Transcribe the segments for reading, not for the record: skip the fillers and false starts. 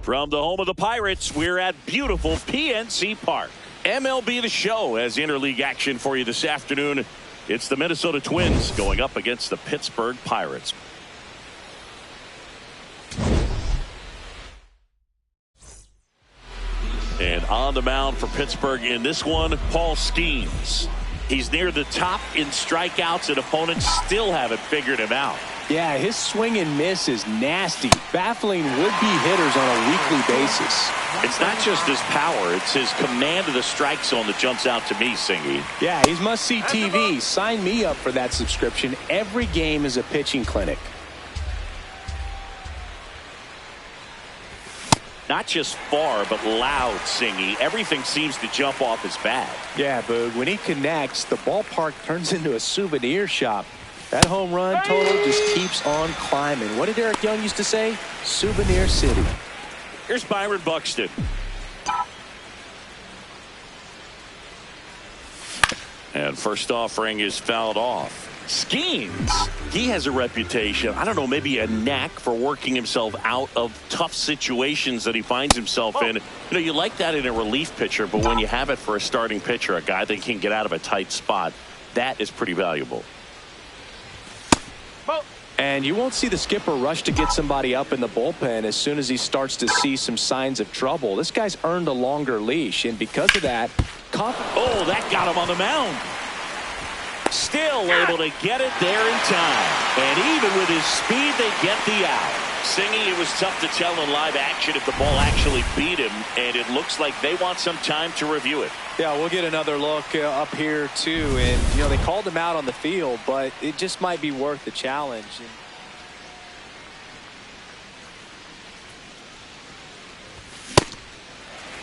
From the home of the Pirates, we're at beautiful PNC Park. MLB The Show has interleague action for you this afternoon. It's the Minnesota Twins going up against the Pittsburgh Pirates. And on the mound for Pittsburgh in this one, Paul Skeens. He's near the top in strikeouts, and opponents still haven't figured him out. Yeah, his swing and miss is nasty, baffling would-be hitters on a weekly basis. It's not just his power, it's his command of the strike zone that jumps out to me, Singy. Yeah, he's must-see TV. Sign me up for that subscription. Every game is a pitching clinic. Not just far, but loud, Singy. Everything seems to jump off his bat. Yeah, Boog, when he connects, the ballpark turns into a souvenir shop. That home run total just keeps on climbing. What did Eric Young used to say? Souvenir City. Here's Byron Buxton. And first offering is fouled off. Skeens, he has a reputation, I don't know, maybe a knack for working himself out of tough situations that he finds himself in. You know, you like that in a relief pitcher, but when you have it for a starting pitcher, a guy that can get out of a tight spot, that is pretty valuable. And you won't see the skipper rush to get somebody up in the bullpen as soon as he starts to see some signs of trouble. This guy's earned a longer leash, and because of that, oh, that got him on the mound. Still able to get it there in time. And even with his speed, they get the out. Singy, it was tough to tell in live action if the ball actually beat him, and it looks like they want some time to review it. Yeah, we'll get another look up here too, and you know, they called him out on the field, but it just might be worth the challenge.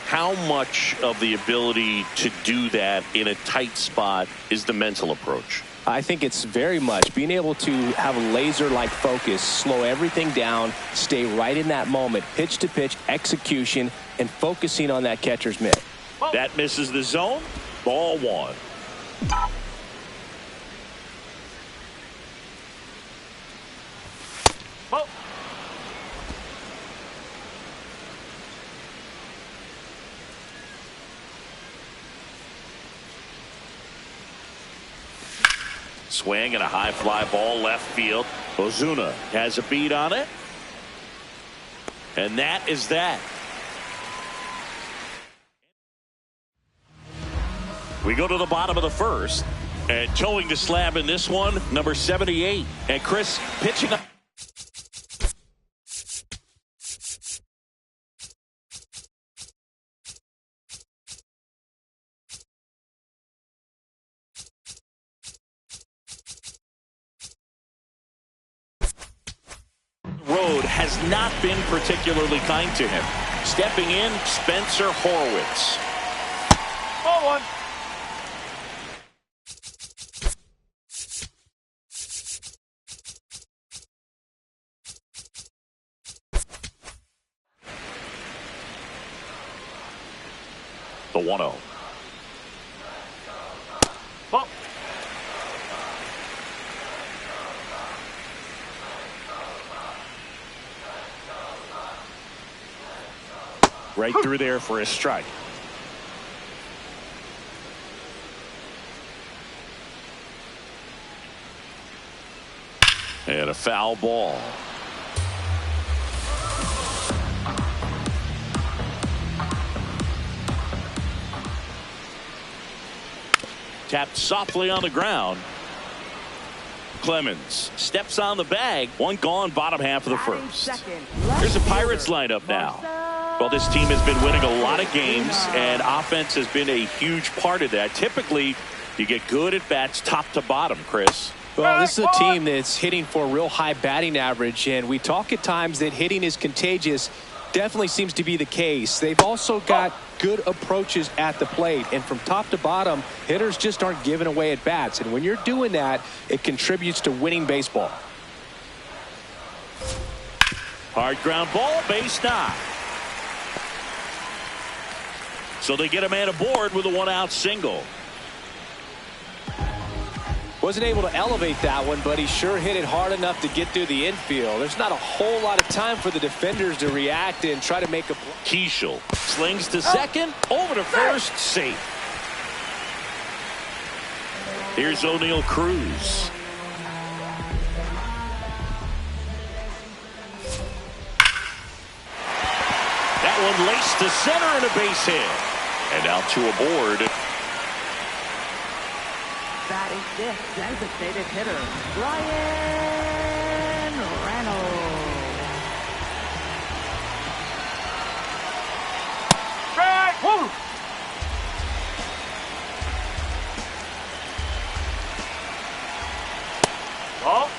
How much of the ability to do that in a tight spot is the mental approach? I think it's very much being able to have a laser-like focus, slow everything down, stay right in that moment, pitch to pitch execution, and focusing on that catcher's mitt. That misses the zone. Ball one. Swing and a high fly ball left field. Ozuna has a beat on it. And that is that. We go to the bottom of the first. And towing the slab in this one, number 78. And Chris pitching up. Road has not been particularly kind to him. Stepping in, Spencer Horwitz. Ball one. The 1-0. Ball. Right through there for a strike. And a foul ball. Tapped softly on the ground. Clemens steps on the bag. One gone, bottom half of the first. Here's the Pirates lineup now. Well, this team has been winning a lot of games, and offense has been a huge part of that. Typically, you get good at bats top to bottom, Chris. Well, this is a team that's hitting for a real high batting average, and we talk at times that hitting is contagious. Definitely seems to be the case. They've also got good approaches at the plate, and from top to bottom, hitters just aren't giving away at bats. And when you're doing that, it contributes to winning baseball. Hard ground ball, base knock. So they get a man aboard with a one-out single. Wasn't able to elevate that one, but he sure hit it hard enough to get through the infield. There's not a whole lot of time for the defenders to react and try to make a play. Keishel slings to second, over to first, safe. Here's O'Neal Cruz. That one laced to center and a base hit. And now two aboard. Batting fifth, designated hitter, Ryan Reynolds. Strike! Woo! Ball.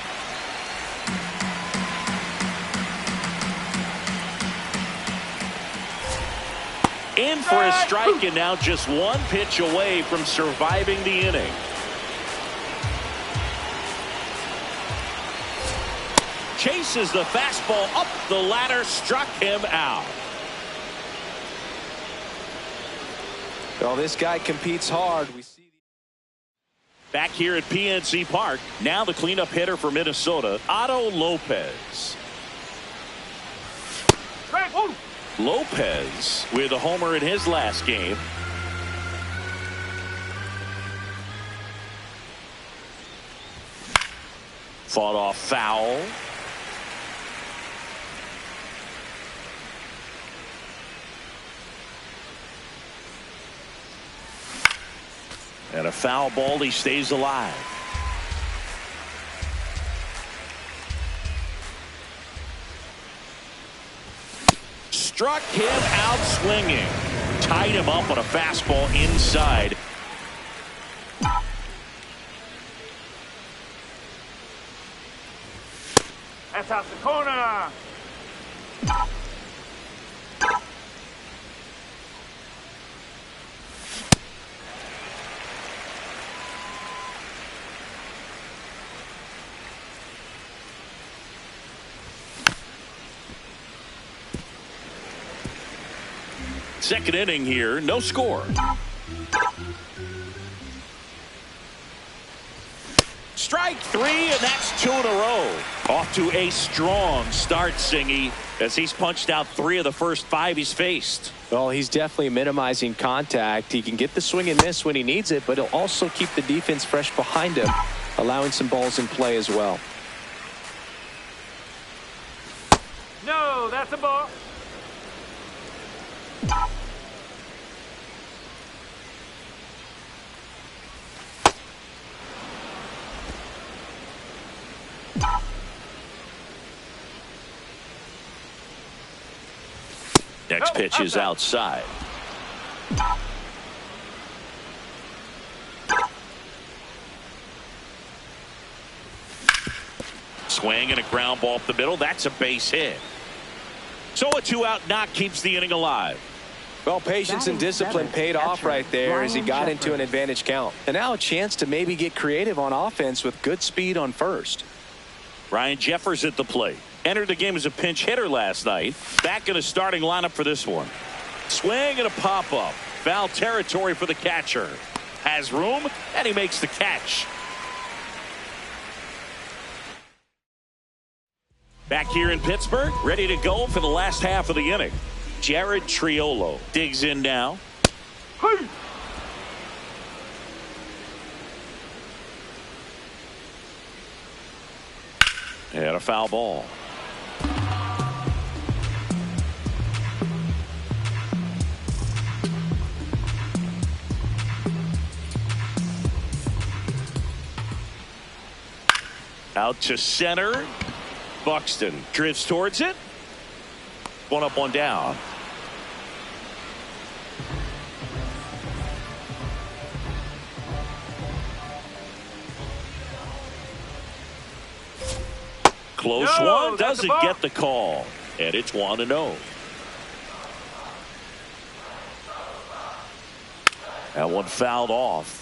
In for a strike, and now just one pitch away from surviving the inning. Chases the fastball up the ladder, struck him out. Well, this guy competes hard. We see Back here at PNC Park, now the cleanup hitter for Minnesota, Otto Lopez. Strike! Woo! Lopez with a homer in his last game. Fought off foul. And a foul ball, he stays alive. Struck him out swinging. Tied him up on a fastball inside. That's out the corner. Second inning here, no score. Strike three, and that's two in a row. Off to a strong start, Singy, as he's punched out 3 of the first 5 he's faced. Well, he's definitely minimizing contact. He can get the swing and miss when he needs it, but he'll also keep the defense fresh behind him, allowing some balls in play as well. No, that's a ball. Next pitch is outside. Swing and a ground ball up the middle. That's a base hit. So a 2-out knock keeps the inning alive. Well, patience and discipline paid off right there as he got into an advantage count. And now a chance to maybe get creative on offense with good speed on first. Ryan Jeffers at the plate. Entered the game as a pinch hitter last night. Back in a starting lineup for this one. Swing and a pop-up. Foul territory for the catcher. Has room, and he makes the catch. Back here in Pittsburgh, ready to go for the last half of the inning. Jared Triolo digs in now. Hey. And a foul ball. Out to center. Buxton drifts towards it. One up, one down. Close one, doesn't get the call. And it's 1-0. That one fouled off.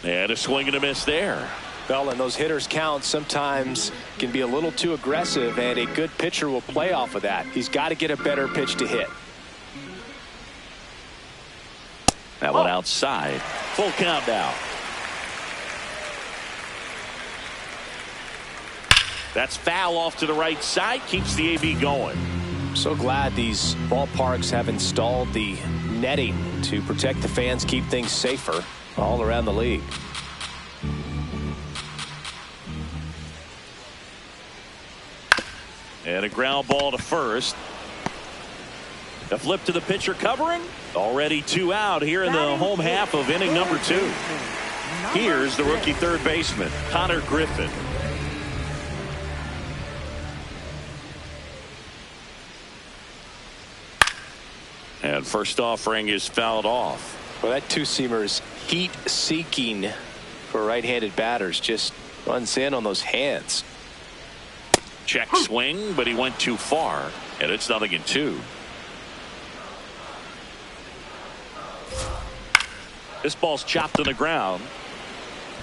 And a swing and a miss there. Well, and those hitters count sometimes can be a little too aggressive, and a good pitcher will play off of that. He's got to get a better pitch to hit. That one outside. Full count now. That's foul off to the right side. Keeps the AB going. I'm so glad these ballparks have installed the netting to protect the fans, keep things safer all around the league. And a ground ball to first. The flip to the pitcher covering. Already 2 out here in the home half of inning number 2. Here's the rookie third baseman, Connor Griffin. And first offering is fouled off. Well, that two-seamer is heat-seeking for right-handed batters. Just runs in on those hands. Check swing, but he went too far, and it's 0-2. This ball's chopped on the ground.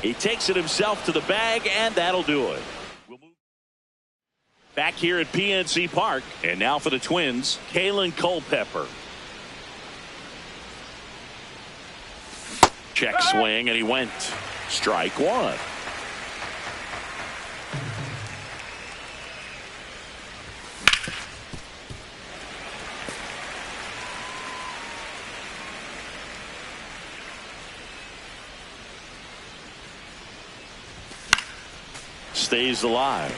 He takes it himself to the bag, and that'll do it. We'll move back here at PNC Park, and now for the Twins, Kalen Culpepper. Check swing, and he went. Strike one. Stays alive.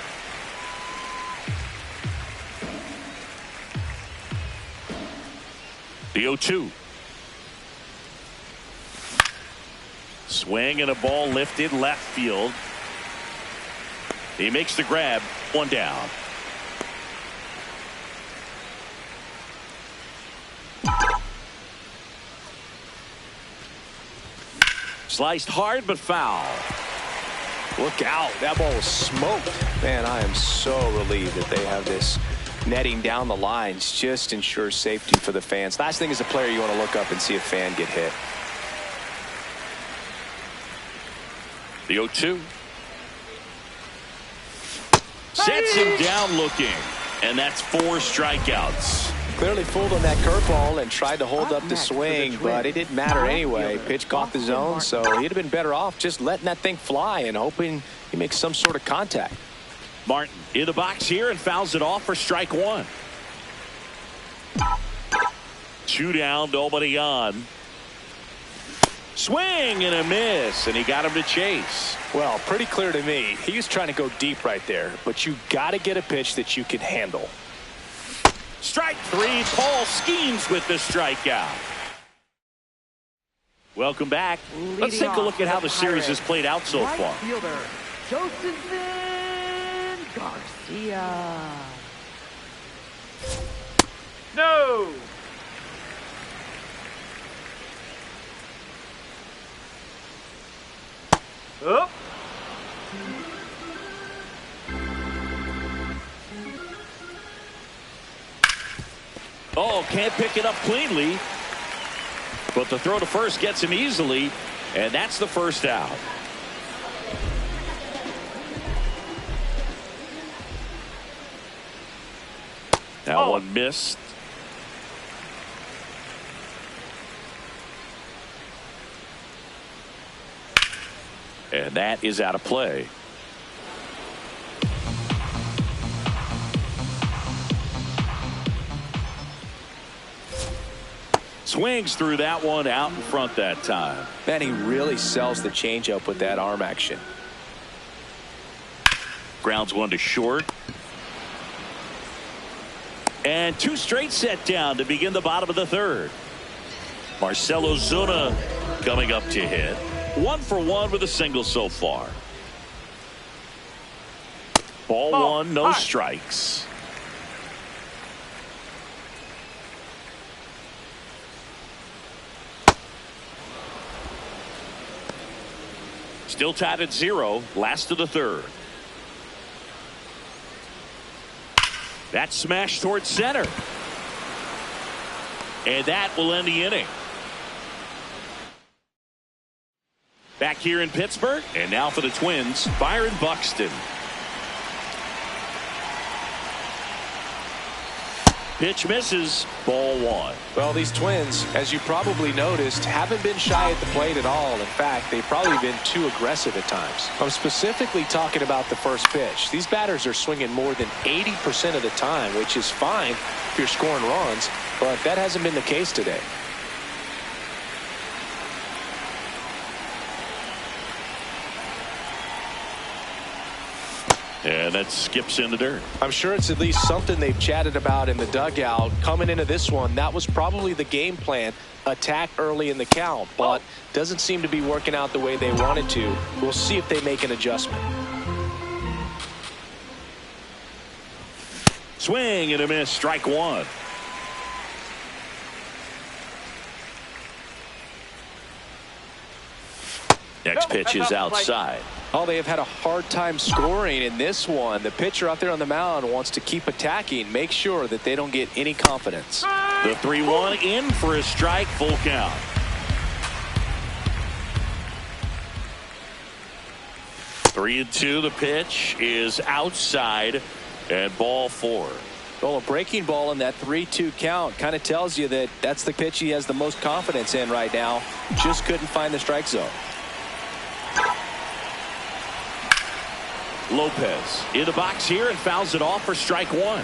The 0-2. Swing and a ball lifted left field. He makes the grab. 1 down. Sliced hard but foul. Look out. That ball was smoked. Man, I am so relieved that they have this netting down the lines. Just ensures safety for the fans. Last thing as a player, you want to look up and see a fan get hit. The 0-2. Sets him down looking. And that's 4 strikeouts. Clearly fooled on that curveball and tried to hold up the swing, but it didn't matter anyway. Pitch caught the zone, so he'd have been better off just letting that thing fly and hoping he makes some sort of contact. Martin in the box here and fouls it off for strike 1. 2 down, nobody on. Swing and a miss, and he got him to chase. Well, pretty clear to me. He was trying to go deep right there, but you got to get a pitch that you can handle. Strike 3. Paul schemes with the strikeout. Welcome back. Let's take a look at how the series has played out so far. Fielder, Joseph Garcia. No. Up. Oh, can't pick it up cleanly. But the throw to first gets him easily. And that's the first out. That one missed. And that is out of play. Swings through that one out in front that time. Man, he really sells the changeup with that arm action. Grounds one to short. And 2 straight set down to begin the bottom of the 3rd. Marcell Ozuna coming up to hit. 1 for 1 with a single so far. Ball 1, no strikes. Still tied at 0, last of the 3rd. That smash towards center. And that will end the inning. Back Back here in Pittsburgh, and now for the Twins, Byron Buxton. Pitch misses, ball one. Well, these Twins, as you probably noticed, haven't been shy at the plate at all. In fact, they've probably been too aggressive at times. I'm specifically talking about the first pitch. These batters are swinging more than 80% of the time, which is fine if you're scoring runs, but that hasn't been the case today. And that skips in the dirt. I'm sure it's at least something they've chatted about in the dugout. Coming into this one, that was probably the game plan. Attack early in the count, but doesn't seem to be working out the way they wanted to. We'll see if they make an adjustment. Swing and a miss, strike one. Next pitch is outside. Oh, they have had a hard time scoring in this one. The pitcher out there on the mound wants to keep attacking, make sure that they don't get any confidence. The 3-1 in for a strike, full count. 3-2, the pitch is outside and ball four. Well, a breaking ball in that 3-2 count kind of tells you that that's the pitch he has the most confidence in right now. Just couldn't find the strike zone. Lopez in the box here and fouls it off for strike one.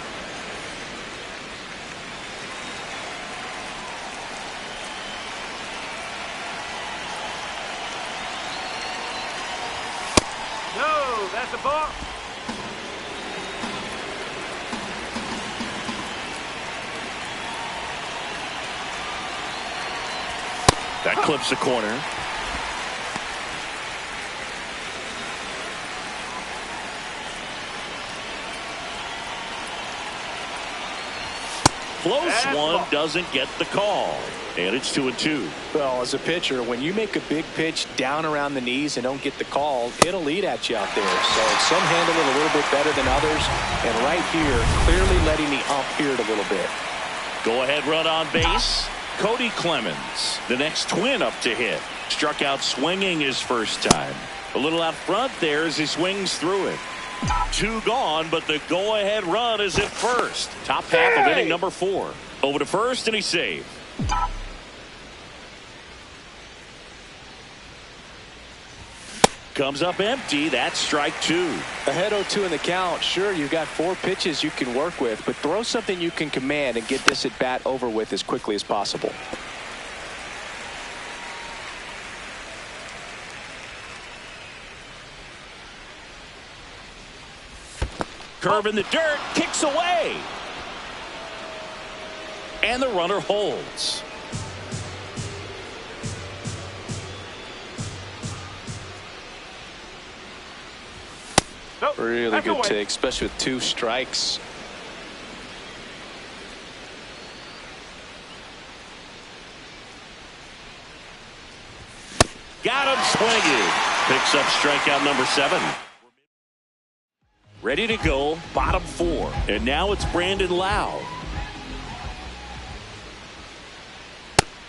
No, that's a ball. That clips the corner. Close one, doesn't get the call. And it's 2-2. Well, as a pitcher, when you make a big pitch down around the knees and don't get the call, it'll eat at you out there. So some handle it a little bit better than others. And right here, clearly letting the ump hear it a little bit. Go ahead run on base. Cody Clemens, the next Twin up to hit. Struck out swinging his first time. A little out front there as he swings through it. 2 gone, but the go-ahead run is at first. Top half of inning number 4. Over to first, and he's safe. Comes up empty. That's strike 2. Ahead 0-2 in the count. Sure, you've got 4 pitches you can work with, but throw something you can command and get this at bat over with as quickly as possible. Curve in the dirt, kicks away. And the runner holds. Nope, really good take, especially with 2 strikes. Got him swinging. Picks up strikeout number 7. Ready to go, bottom 4. And now it's Brandon Lau.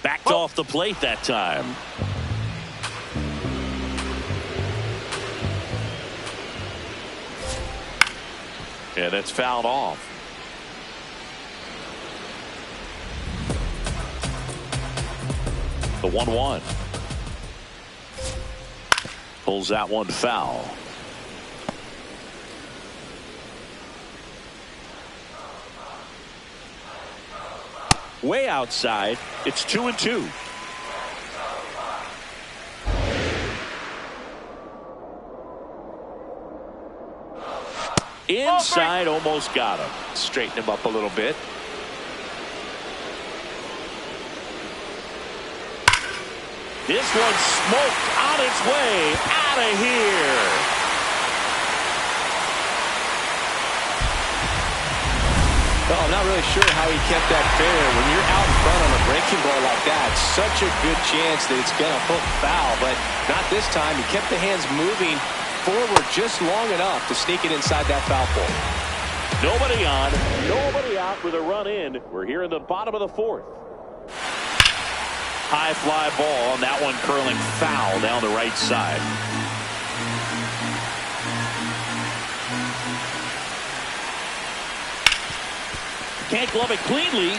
Backed off the plate that time. And that's fouled off. The 1-1. Pulls that one foul. Way outside. It's 2-2. Inside, almost got him. Straighten him up a little bit. This one smoked on its way out of here. Well, I'm not really sure how he kept that fair. When you're out in front on a breaking ball like that, such a good chance that it's going to hook foul, but not this time. He kept the hands moving forward just long enough to sneak it inside that foul pole. Nobody on, nobody out with a run in. We're here in the bottom of the 4th. High fly ball, and that one curling foul down the right side. Can't glove it cleanly.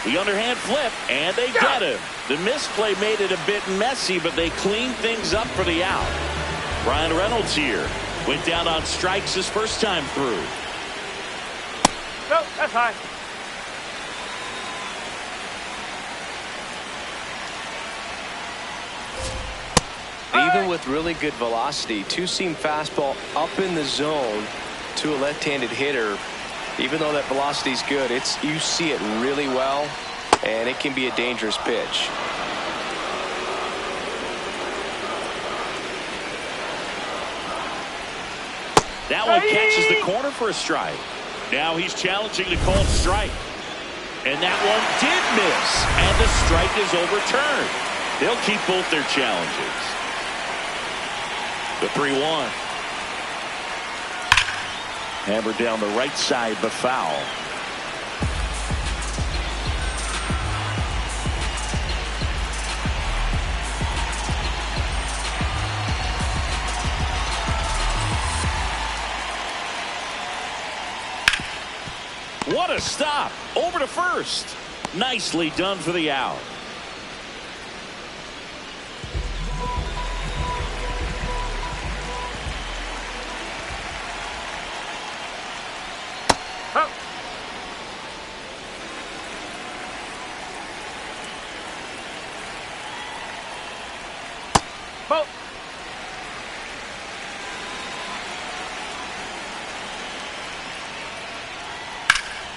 The underhand flip, and they get him. The misplay made it a bit messy, but they cleaned things up for the out. Brian Reynolds here. Went down on strikes his first time through. No, that's high. Even with really good velocity, two-seam fastball up in the zone to a left-handed hitter. Even though that velocity is good, you see it really well, and it can be a dangerous pitch. That one catches the corner for a strike. Now he's challenging the called strike. And that one did miss, and the strike is overturned. They'll keep both their challenges. The 3-1. Hammered down the right side, but foul. What a stop. Over to first. Nicely done for the out.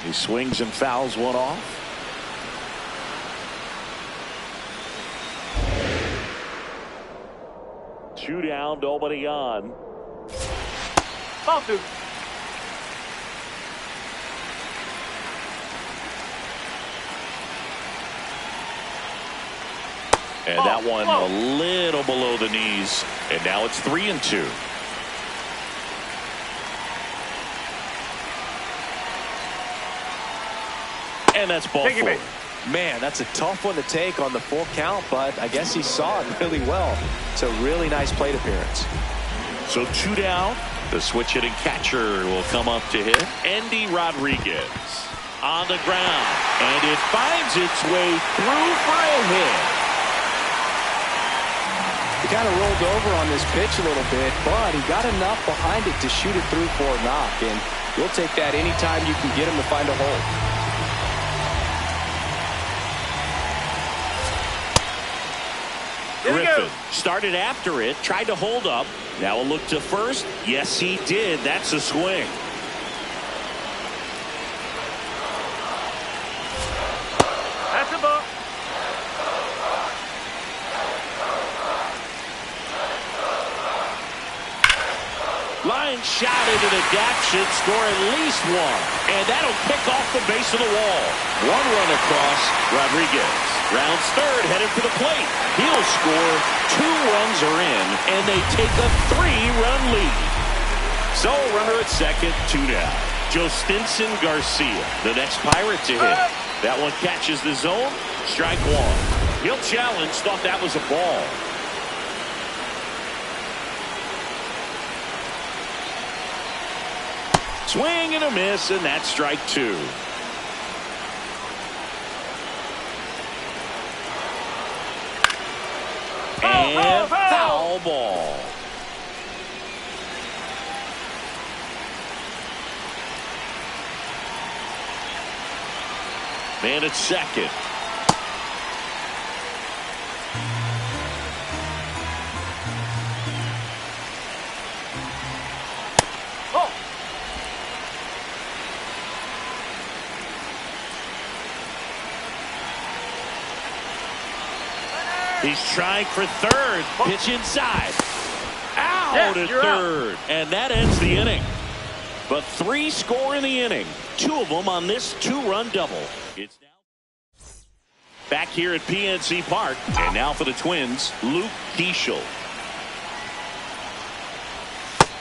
He swings and fouls one off. Two down, nobody on. Ball two. And that one a little below the knees. And now it's 3-2. And that's ball four. Man, that's a tough one to take on the full count, but I guess he saw it really well. It's a really nice plate appearance. So two down. The switch hitting catcher will come up to hit. Andy Rodriguez on the ground. And it finds its way through for a hit. He kind of rolled over on this pitch a little bit, but he got enough behind it to shoot it through for a knock. And you'll take that anytime you can get him to find a hole. Griffin started after it, tried to hold up. Now a look to first. Yes, he did. That's a swing. That's a ball. Line shot into the gap should score at least one. And that'll kick off the base of the wall. One run across. Rodriguez rounds third, headed for the plate. He'll score. Two runs are in, and they take a 3-run lead. So runner at second, two down. Joe Stinson Garcia, the next Pirate to hit. That one catches the zone. Strike one. He'll challenge. Thought that was a ball. Swing and a miss, and that's strike two. And foul ball. Man at second. He's trying for third. Pitch inside. Out at third. And that ends the inning. But 3 score in the inning. 2 of them on this 2-run double. It's now back here at PNC Park. And now for the Twins, Luke Keeschel.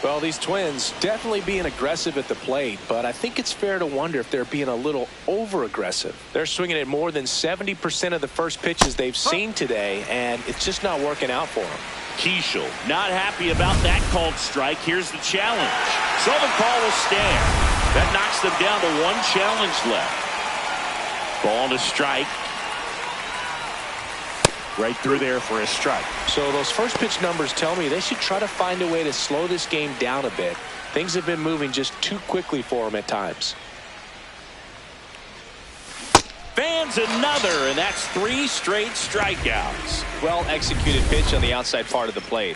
Well, these Twins definitely being aggressive at the plate, but I think it's fair to wonder if they're being a little over-aggressive. They're swinging at more than 70% of the first pitches they've seen today, and it's just not working out for them. Keishel not happy about that called strike. Here's the challenge. So the call will stand. That knocks them down to one challenge left. Ball to strike. Right through there for a strike. So those first pitch numbers tell me they should try to find a way to slow this game down a bit. Things have been moving just too quickly for them at times. Fans another, and that's 3 straight strikeouts. Well executed pitch on the outside part of the plate.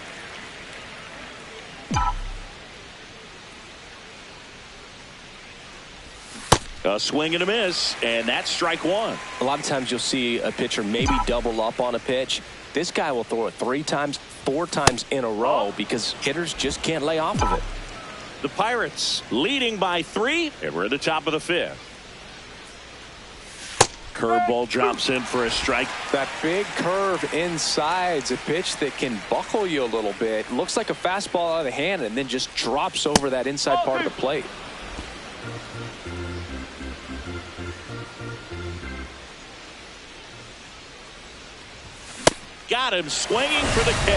A swing and a miss, and that's strike 1. A lot of times you'll see a pitcher maybe double up on a pitch. This guy will throw it 3 times, 4 times in a row because hitters just can't lay off of it. The Pirates leading by 3, and we're at the top of the 5th. Curveball drops in for a strike. That big curve inside's a pitch that can buckle you a little bit. Looks like a fastball out of the hand and then just drops over that inside part of the plate. Got him swinging for the K.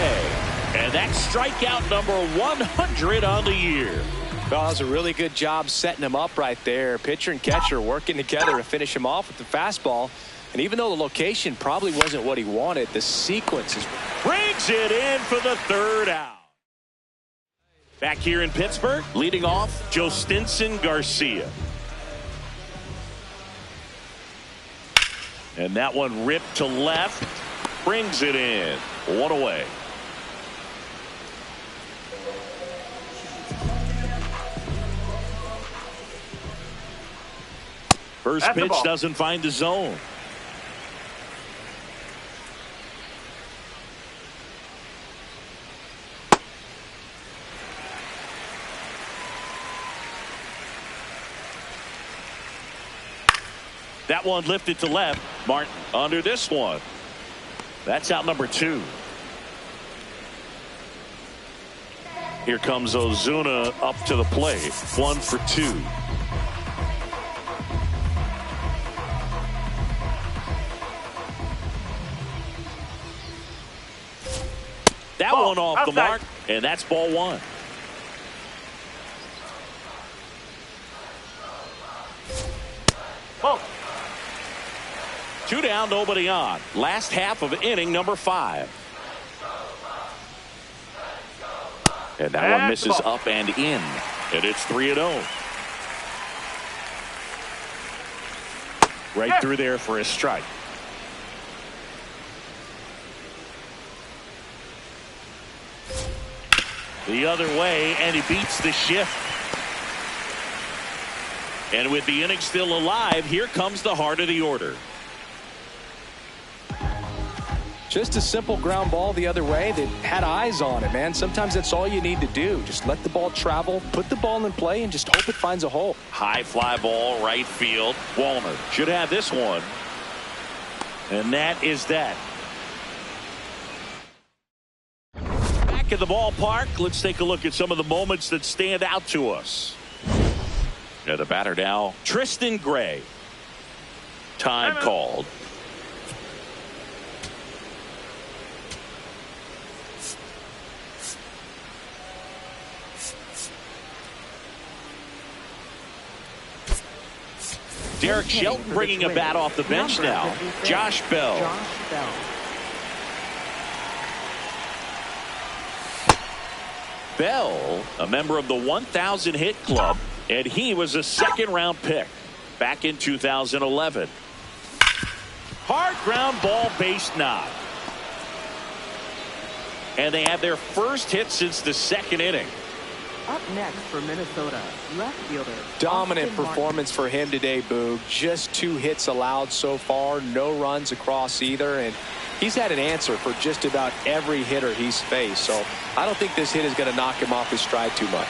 And that's strikeout number 100 on the year. Well, that was a really good job setting him up right there. Pitcher and catcher working together to finish him off with the fastball. And even though the location probably wasn't what he wanted, the sequence is... Brings it in for the 3rd out. Back here in Pittsburgh, leading off, Joe Stinson Garcia. And that one ripped to left. Brings it in. 1 away. First pitch doesn't find the zone. That one lifted to left. Martin under this one. That's out number 2. Here comes Ozuna up to the plate. 1 for 2. That one off the mark, and that's ball 1. Ball. 2 down, nobody on. Last half of inning number 5. And that one misses up and in. And it's 3-0. Right through there for a strike. The other way, and he beats the shift. And with the inning still alive, here comes the heart of the order. Just a simple ground ball the other way that had eyes on it, man. Sometimes that's all you need to do. Just let the ball travel, put the ball in play, and just hope it finds a hole. High fly ball, right field. Walner should have this one. And that is that. Back at the ballpark, let's take a look at some of the moments that stand out to us. Yeah, the batter now, Tristan Gray. Time called. Derek Shelton bringing a bat off the bench now. Josh Bell. Bell, a member of the 1,000 hit club, and he was a 2nd-round pick back in 2011. Hard ground ball, base knock. And they have their first hit since the 2nd inning. Up next for Minnesota, left fielder. Dominant performance for him today, Boog. Just 2 hits allowed so far, no runs across either, and he's had an answer for just about every hitter he's faced. So I don't think this hit is going to knock him off his stride too much.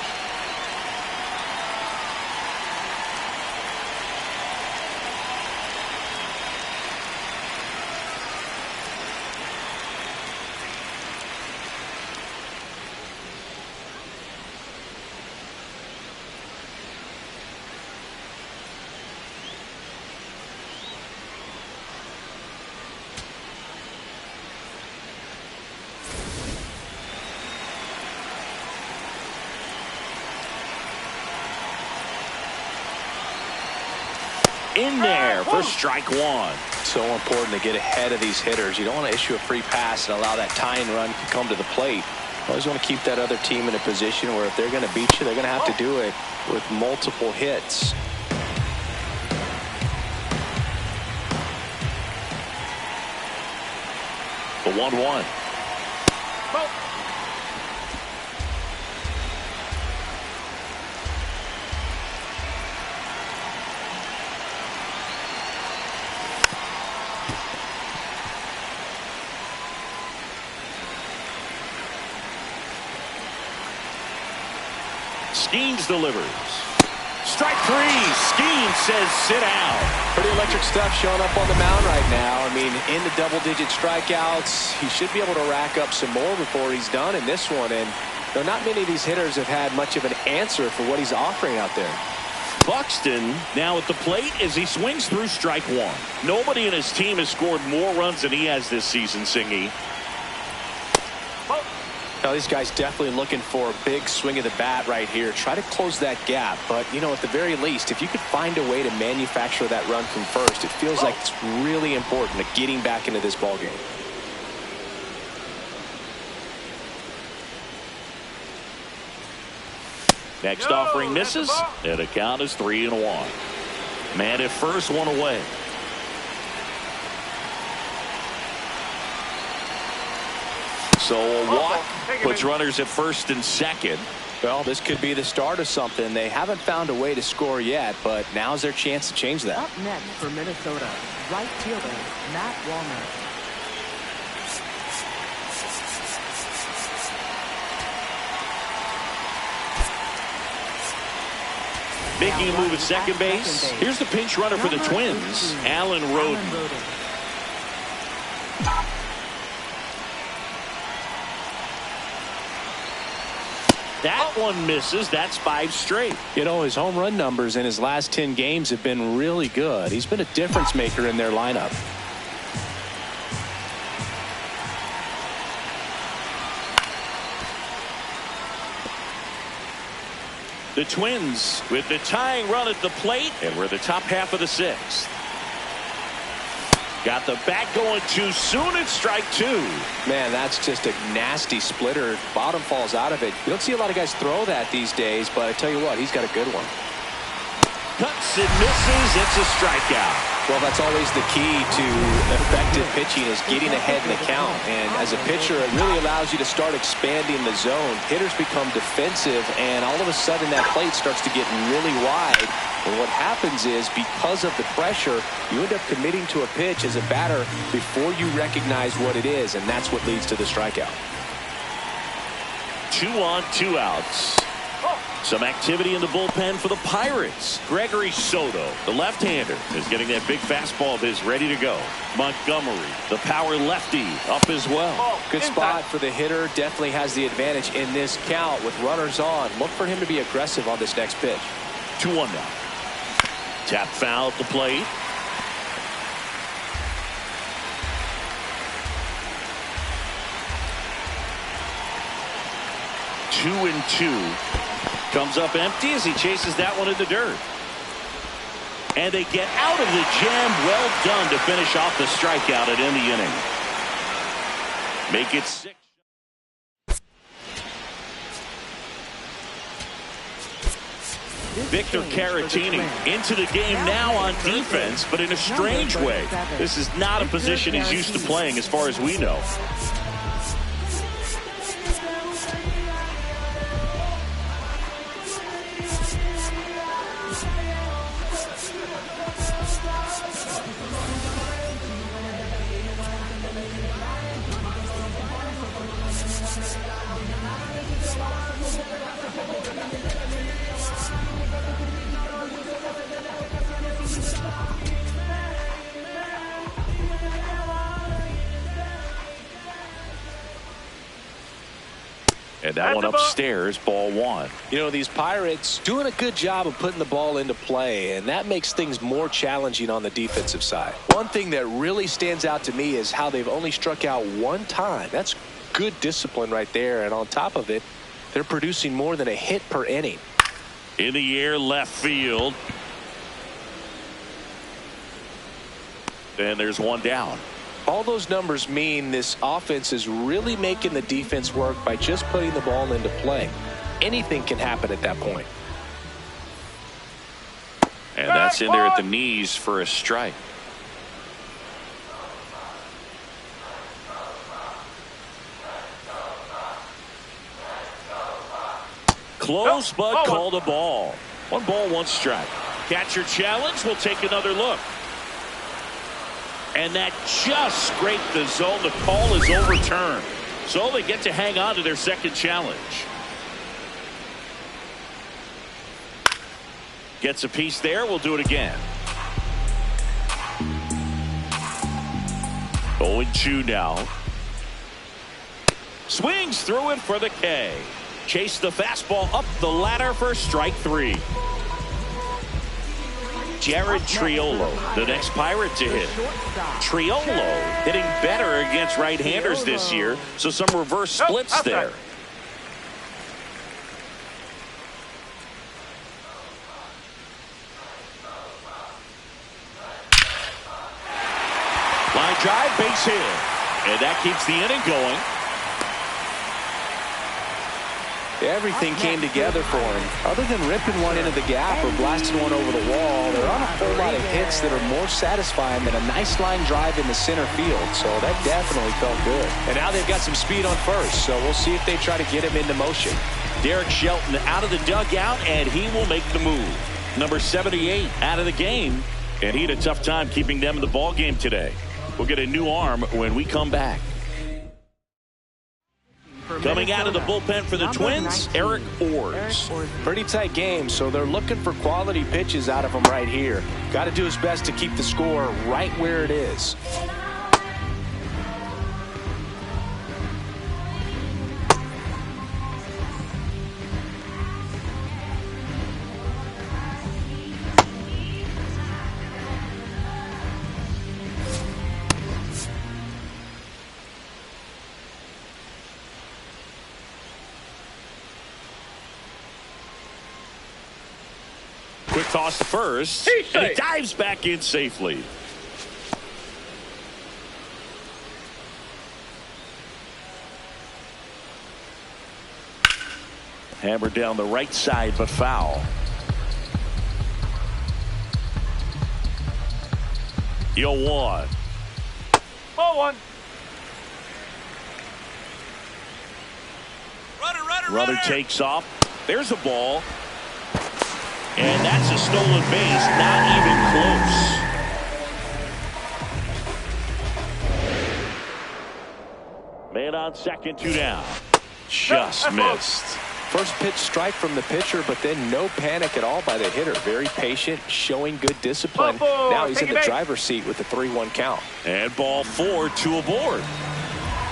in there for strike one. So important to get ahead of these hitters. You don't want to issue a free pass and allow that tying run to come to the plate. You always want to keep that other team in a position where if they're going to beat you, they're going to have to do it with multiple hits. The 1-1. Skeens delivers. Strike three. Skeens says sit out. Pretty electric stuff showing up on the mound right now. I mean, in the double-digit strikeouts, he should be able to rack up some more before he's done in this one. And there are not many of these hitters have had much of an answer for what he's offering out there. Buxton now at the plate as he swings through strike one. Nobody in his team has scored more runs than he has this season, Singy. Now, these guys definitely looking for a big swing of the bat right here. Try to close that gap. But, you know, at the very least, if you could find a way to manufacture that run from first, it feels like it's really important to getting back into this ballgame. Next offering misses, and the count is 3-1. Man at first, one away. So a walk puts runners at first and second. Well, this could be the start of something. They haven't found a way to score yet, but now's their chance to change that. Up next for Minnesota, right fielder Matt Walner. Making a move at second base. Here's the pinch runner for the Twins, Alan Roden. That one misses. That's 5 straight. You know, his home run numbers in his last 10 games have been really good. He's been a difference maker in their lineup. The Twins with the tying run at the plate, and we're the top half of the 6th. Got the bat going too soon at strike 2. Man, that's just a nasty splitter. Bottom falls out of it. You don't see a lot of guys throw that these days, but I tell you what, he's got a good one. Cuts and misses. It's a strikeout. Well, that's always the key to effective pitching is getting ahead in the count. And as a pitcher, it really allows you to start expanding the zone. Hitters become defensive, and all of a sudden that plate starts to get really wide. And what happens is, because of the pressure, you end up committing to a pitch as a batter before you recognize what it is, and that's what leads to the strikeout. 2 on, 2 outs. Some activity in the bullpen for the Pirates. Gregory Soto, the left-hander, is getting that big fastball of his ready to go. Montgomery, the power lefty, up as well. Good spot for the hitter. Definitely has the advantage in this count with runners on. Look for him to be aggressive on this next pitch. 2-1 now. Tap foul at the plate. Two and 2. Comes up empty as he chases that one in the dirt. And they get out of the jam. Well done to finish off the strikeout and end the inning. Make it 6. Victor Caratini into the game now on defense, but in a strange way. This is not a position he's used to playing as far as we know. And that one upstairs, ball 1. You know, these Pirates doing a good job of putting the ball into play, and that makes things more challenging on the defensive side. One thing that really stands out to me is how they've only struck out 1 time. That's good discipline right there, and on top of it, they're producing more than a hit per inning. In the air, left field. And there's one down. All those numbers mean this offense is really making the defense work by just putting the ball into play. Anything can happen at that point. And that's in there at the knees for a strike. Close, but called a ball. 1 ball, 1 strike. Catcher challenge. We'll take another look. And that just scraped the zone. The call is overturned. So they get to hang on to their second challenge. Gets a piece there. We'll do it again. 0-2 now. Swings through it for the K. Chase the fastball up the ladder for strike 3. Jared Triolo, the next Pirate to hit. Triolo hitting better against right-handers this year, so some reverse splits there. Line drive, base hit. And that keeps the inning going. Everything came together for him. Other than ripping one into the gap or blasting one over the wall, there aren't a whole lot of hits that are more satisfying than a nice line drive in the center field. So that definitely felt good. And now they've got some speed on first, so we'll see if they try to get him into motion. Derek Shelton out of the dugout, and he will make the move. Number 78 out of the game, and he had a tough time keeping them in the ball game today. We'll get a new arm when we come back. Coming out of the bullpen for the Twins, Eric Orrs. Pretty tight game, so they're looking for quality pitches out of him right here. Got to do his best to keep the score right where it is. Quick toss to first, and he dives back in safely. Hammered down the right side, but foul. Yo, 1. Ball 1. Runner takes off. There's a ball. And that's a stolen base, not even close. Man on second, 2 down. Just missed. First pitch strike from the pitcher, but then no panic at all by the hitter. Very patient, showing good discipline. Now he's in the driver's seat with the 3-1 count. And ball 4, 2 aboard.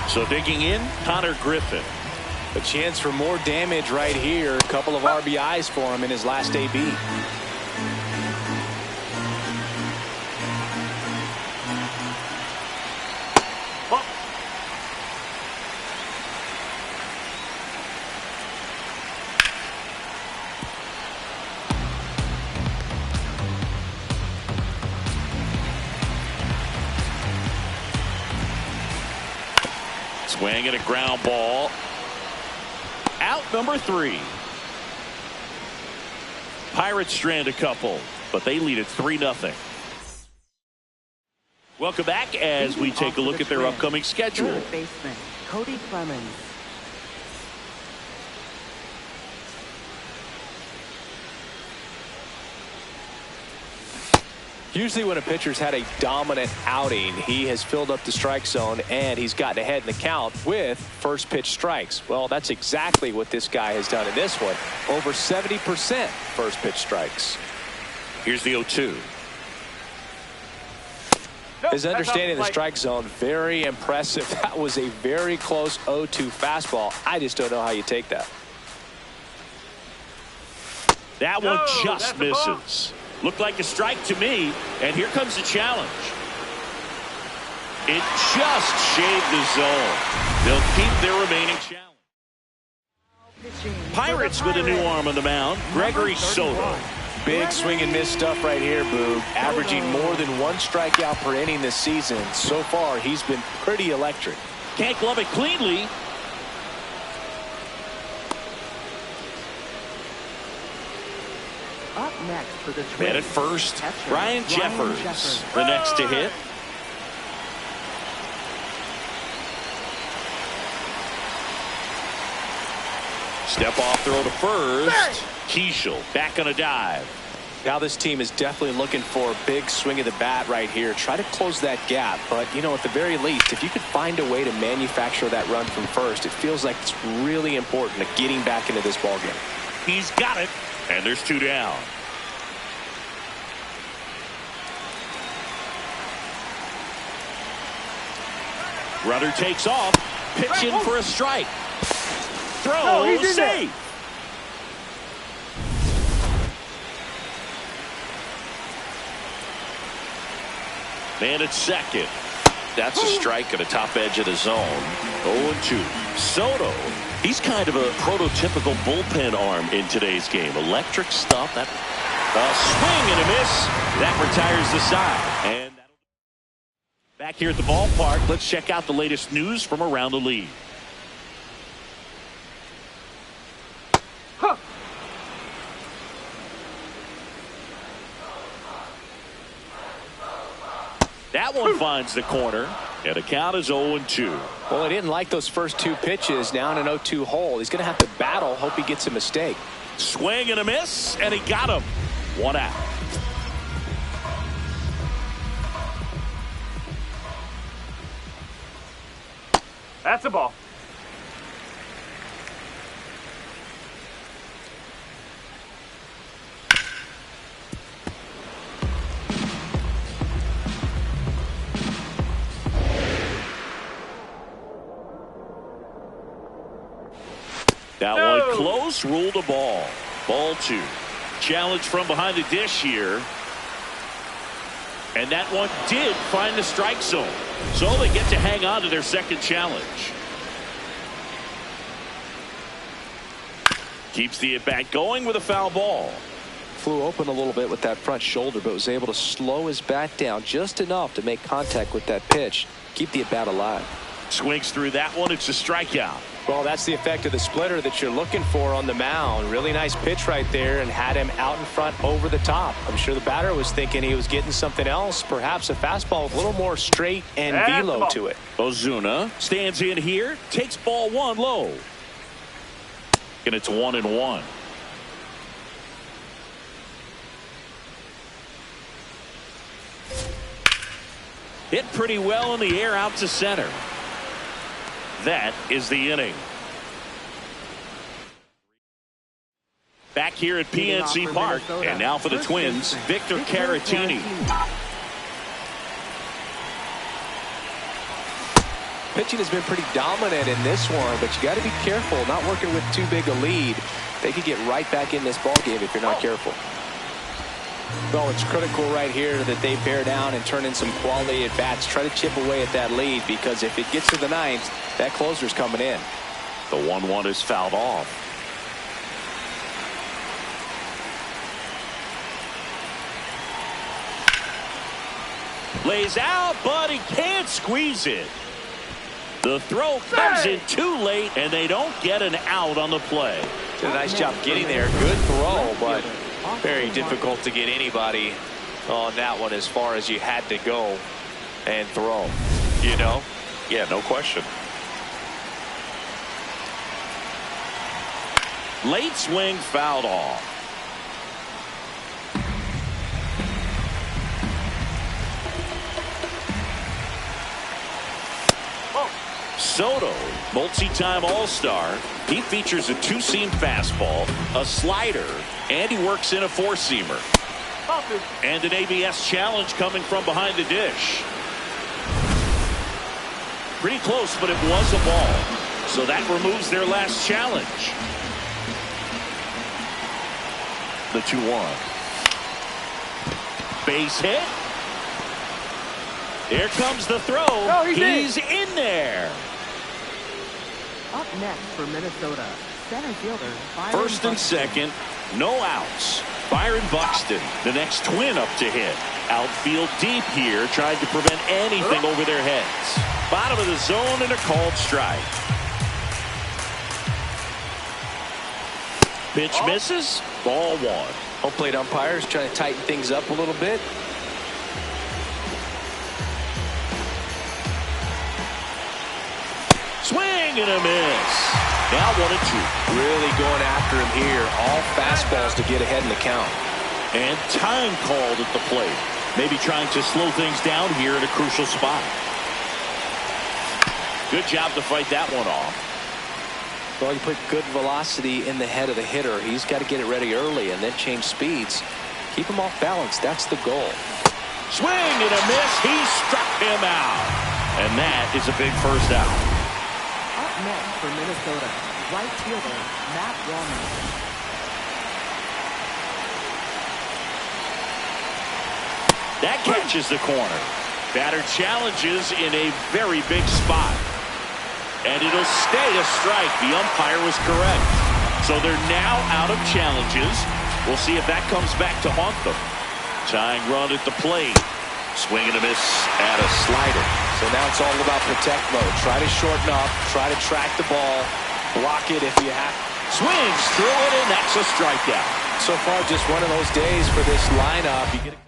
So digging in, Connor Griffin. A chance for more damage right here. A couple of RBIs for him in his last AB. Swing and a ground ball. Out number 3. Pirates strand a couple, but they lead at 3-0. Welcome back as we take a look at their upcoming schedule. Third baseman Cody Clemens. Usually when a pitcher's had a dominant outing, he has filled up the strike zone and he's gotten ahead in the count with first pitch strikes. Well, that's exactly what this guy has done in this one. Over 70% first pitch strikes. Here's the 0-2. His understanding of the strike zone, very impressive. That was a very close 0-2 fastball. I just don't know how you take that. That one just misses. Looked like a strike to me, and here comes the challenge. It just shaved the zone. They'll keep their remaining challenge. Pirates with a new arm on the mound, Gregory Soto. big swing and miss stuff right here, Boog. Averaging more than 1 strikeout per inning this season. So far, he's been pretty electric. Can't glove it cleanly. Up next for the Twins. Man at first, Catcher, Ryan Jeffers, the next to hit. Step off throw to first. Keishel back on a dive. Now this team is definitely looking for a big swing of the bat right here. Try to close that gap. But, you know, at the very least, if you could find a way to manufacture that run from first, it feels like it's really important to getting back into this ballgame. He's got it. And there's 2 down. Runner takes off. Pitching for a strike. Throw safe. Man at second. That's a strike at the top edge of the zone. 0-2. Soto. He's kind of a prototypical bullpen arm in today's game. Electric stuff. That a swing and a miss. That retires the side. And back here at the ballpark, let's check out the latest news from around the league. That one finds the corner, and the count is 0-2. Well, I didn't like those first 2 pitches. Now in an 0-2 hole. He's going to have to battle. Hope he gets a mistake. Swing and a miss, and he got him. 1 out. That's a ball. That one close, ruled a ball. Ball 2. Challenge from behind the dish here. And that one did find the strike zone. So they get to hang on to their second challenge. Keeps the at-bat going with a foul ball. Flew open a little bit with that front shoulder, but was able to slow his bat down just enough to make contact with that pitch. Keep the at-bat alive. Swings through that one. It's a strikeout. Well, that's the effect of the splitter that you're looking for on the mound. Really nice pitch right there and had him out in front over the top. I'm sure the batter was thinking he was getting something else, perhaps a fastball with a little more straight and velo to it. Ozuna stands in here, takes ball 1 low. And it's 1-1. Hit pretty well in the air out to center. That is the inning. Back here at PNC Park, and now for the Twins, Victor Caratini. Pitching has been pretty dominant in this one, but you got to be careful, not working with too big a lead. They could get right back in this ball game if you're not careful. Well, it's critical right here that they bear down and turn in some quality at bats. Try to chip away at that lead, because if it gets to the 9th, that closer's coming in. The 1-1 is fouled off. Lays out, but he can't squeeze it. The throw comes in too late, and they don't get an out on the play. Did a nice job getting there. Good throw, but very difficult to get anybody on that one as far as you had to go and throw. You know? Yeah, no question. Late swing fouled off. Soto, multi-time All-Star. He features a 2-seam fastball, a slider, and he works in a 4-seamer. And an ABS challenge coming from behind the dish. Pretty close, but it was a ball. So that removes their last challenge. The 2-1. Base hit. Here comes the throw. Oh, he's in there. Up next for Minnesota, center fielder. First and second, no outs. Byron Buxton, the next twin up to hit. Outfield deep here, trying to prevent anything over their heads. Bottom of the zone and a called strike. Pitch misses. Ball one. Home plate umpires trying to tighten things up a little bit. Swing and a miss. Now 1-2. Really going after him here. All fastballs to get ahead in the count. And time called at the plate. Maybe trying to slow things down here at a crucial spot. Good job to fight that one off. Well, you put good velocity in the head of the hitter. He's got to get it ready early and then change speeds. Keep him off balance. That's the goal. Swing and a miss. He struck him out. And that is a big first out. Up next for Minnesota, right fielder Matt Wallner. That catches the corner. Batter challenges in a very big spot. And it'll stay a strike. The umpire was correct. So they're now out of challenges. We'll see if that comes back to haunt them. Tying run at the plate. Swing and a miss at a slider. So now it's all about protect mode. Try to shorten up. Try to track the ball. Block it if you have. Swings through it, and that's a strikeout. So far, just one of those days for this lineup. You get a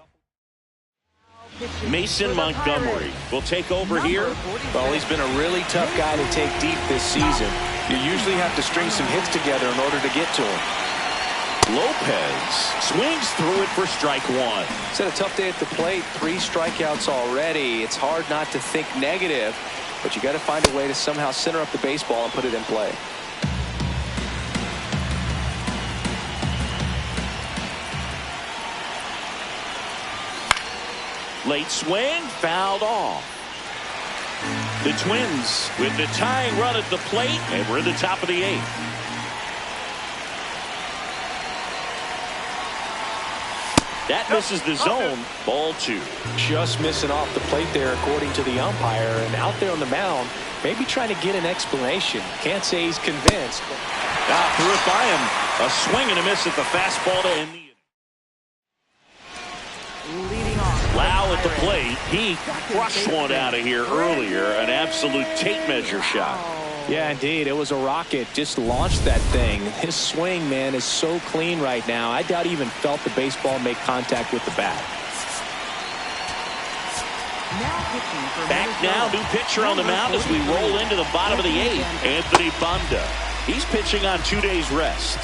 Mason Montgomery will take over here. Well, he's been a really tough guy to take deep this season. You usually have to string some hits together in order to get to him. Lopez swings through it for strike one. It's had a tough day at the plate. 3 strikeouts already. It's hard not to think negative, but you got to find a way to somehow center up the baseball and put it in play. Late swing, fouled off. The Twins with the tying run at the plate, and we're in the top of the 8th. That misses the zone. Ball 2. Just missing off the plate there, according to the umpire, and out there on the mound, maybe trying to get an explanation. Can't say he's convinced. Threw it by him. A swing and a miss at the fastball to end the inning. Lau at the plate. He crushed one out of here earlier. An absolute tape measure shot. Yeah, indeed. It was a rocket. Just launched that thing. His swing, man, is so clean right now. I doubt he even felt the baseball make contact with the bat. Back now, new pitcher on the mound as we roll into the bottom of the 8th. Anthony Banda. He's pitching on 2 days rest.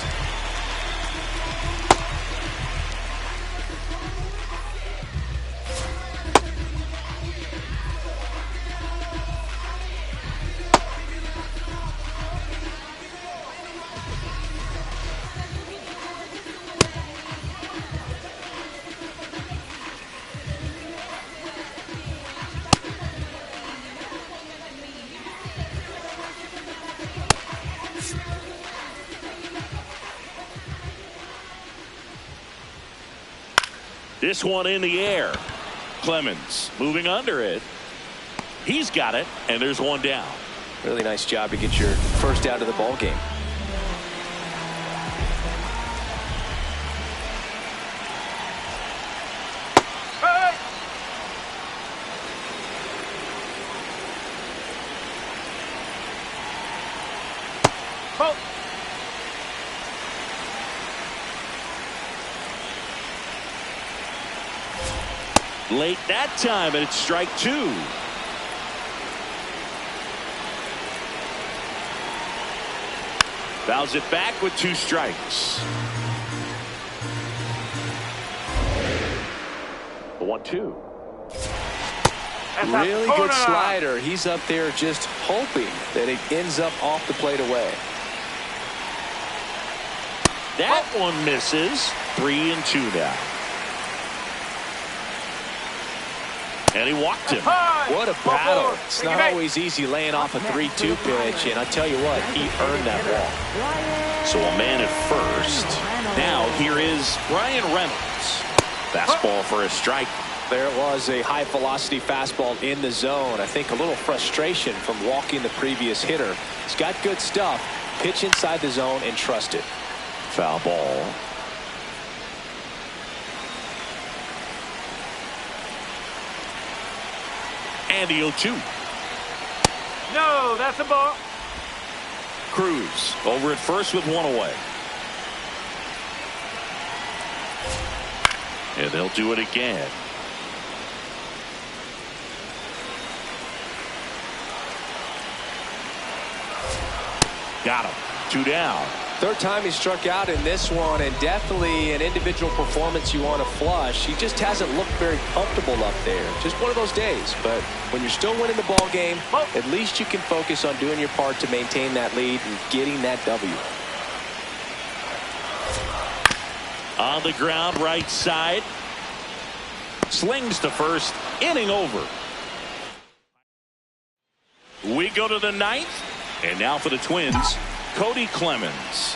This one in the air. Clemens moving under it. He's got it, and there's one down. Really nice job to get your first out of the ball game. Late that time, and it's strike 2. Fouls it back with 2 strikes. 1-2. Really good slider. He's up there just hoping that it ends up off the plate away. That one misses. 3-2 now. And he walked him. What a battle. It's not always easy laying off a 3-2 pitch, and I tell you what, he earned that walk. So a man at first. Now here is Brian Reynolds. Fastball for a strike. There was a high velocity fastball in the zone. I think a little frustration from walking the previous hitter. He's got good stuff. Pitch inside the zone and trust it. Foul ball. And the 0-2. No, that's a ball. Cruz over at first with one away. And they'll do it again. Got him. 2 down. Third time he struck out in this one, and definitely an individual performance you want to flush. He just hasn't looked very comfortable up there. Just one of those days. But when you're still winning the ball game, at least you can focus on doing your part to maintain that lead and getting that W. On the ground, right side. Slings to first. Inning over. We go to the 9th. And now for the Twins, Cody Clemens.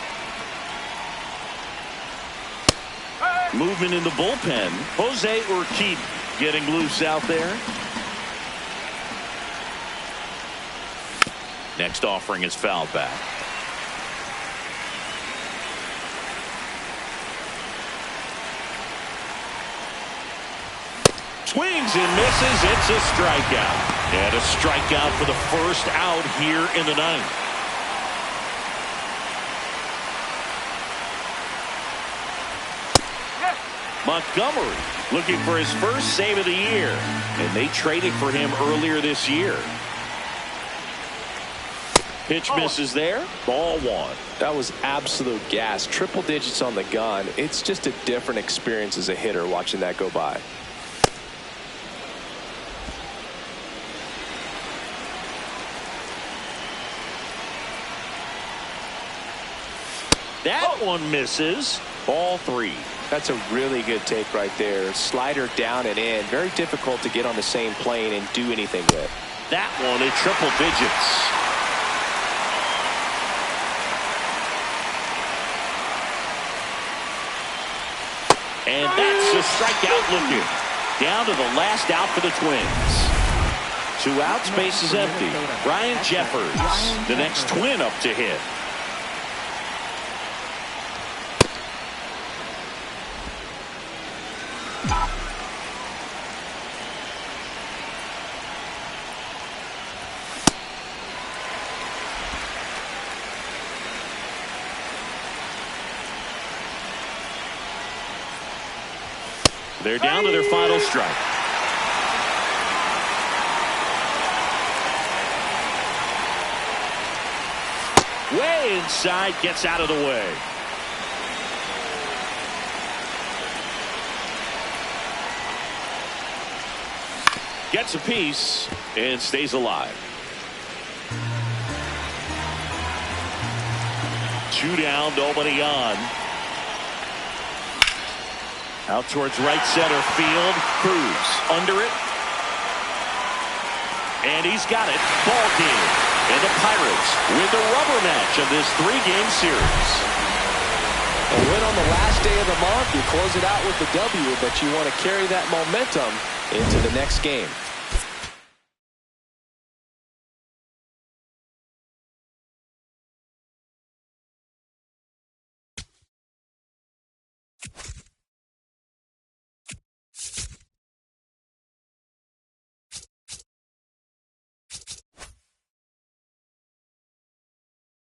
Movement in the bullpen. Jose Urquidy getting loose out there. Next offering is fouled back. Swings and misses. It's a strikeout. And a strikeout for the first out here in the 9th. Montgomery looking for his first save of the year. And they traded for him earlier this year. Pitch misses there. Ball 1. That was absolute gas. Triple digits on the gun. It's just a different experience as a hitter watching that go by. That one misses. Ball 3. That's a really good take right there. Slider down and in. Very difficult to get on the same plane and do anything with. That one in triple digits. And that's a strikeout looking. Down to the last out for the Twins. 2 outs, base is empty. Ryan Jeffers, the next Twin up to hit. They're down to their final strike. Way inside, gets out of the way. Gets a piece and stays alive. 2 down, nobody on. Out towards right center field. Cruz under it. And he's got it. Ball game. And the Pirates win the rubber match of this 3-game series. A win on the last day of the month. You close it out with the W, but you want to carry that momentum into the next game.